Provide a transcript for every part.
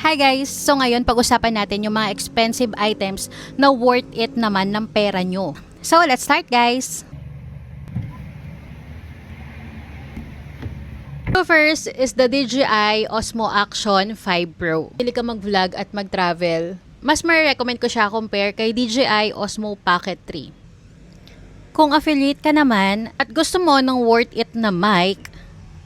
Hi guys! So ngayon pag-usapan natin yung mga expensive items na worth it naman ng pera nyo. So let's start guys! So first is the DJI Osmo Action 5 Pro. Pili ka mag-vlog at mag-travel, mas ma-recommend ko siya compare kay DJI Osmo Pocket 3. Kung affiliate ka naman at gusto mo ng worth it na mic,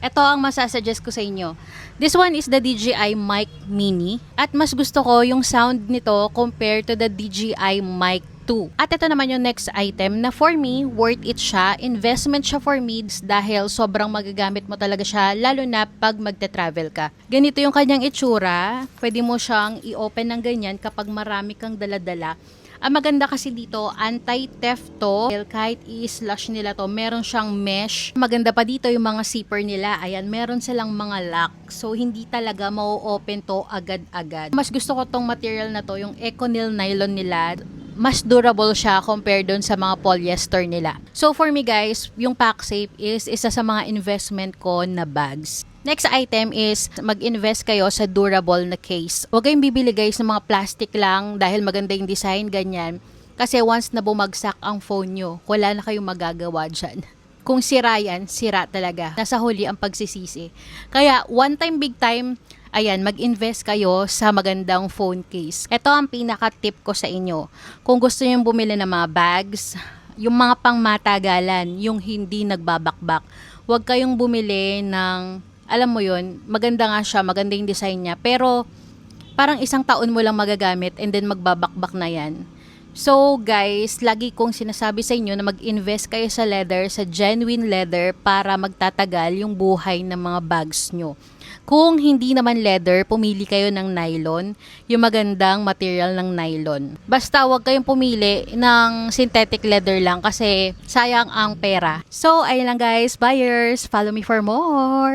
ito ang masasuggest ko sa inyo. This one is the DJI Mic Mini at mas gusto ko yung sound nito compared to the DJI Mic 2. At ito naman yung next item na for me, worth it siya. Investment siya for me dahil sobrang magagamit mo talaga siya lalo na pag magte-travel ka. Ganito yung kanyang itsura. Pwede mo siyang i-open ng ganyan kapag marami kang dala-dala. Ang maganda kasi dito, anti-theft to. Kahit i-slash nila to, meron siyang mesh. Maganda pa dito yung mga zipper nila. Ayan, meron silang mga lock. So, hindi talaga mau-open to agad-agad. Mas gusto ko tong material na to, yung Econyl nylon nila. Mas durable siya compared dun sa mga polyester nila. So, for me guys, yung PacSafe is isa sa mga investment ko na bags. Next item is mag-invest kayo sa durable na case. Huwag kayong bibili guys ng mga plastic lang dahil maganda yung design, ganyan. Kasi once na bumagsak ang phone nyo, wala na kayong magagawa dyan. Kung sira yan, sira talaga. Nasa huli ang pagsisisi. Kaya one time, big time, ayan, mag-invest kayo sa magandang phone case. Ito ang pinaka-tip ko sa inyo. Kung gusto nyo bumili ng mga bags, yung mga pangmatagalan, yung hindi nagbabakbak, huwag kayong bumili ng alam mo yun, maganda nga siya, maganda yung design niya, pero parang isang taon mo lang magagamit and then magbabakbak na yan. So guys, lagi kong sinasabi sa inyo na mag-invest kayo sa leather, sa genuine leather para magtatagal yung buhay ng mga bags nyo. Kung hindi naman leather, pumili kayo ng nylon, yung magandang material ng nylon. Basta huwag kayong pumili ng synthetic leather lang kasi sayang ang pera. So ayun lang guys, buyers, follow me for more!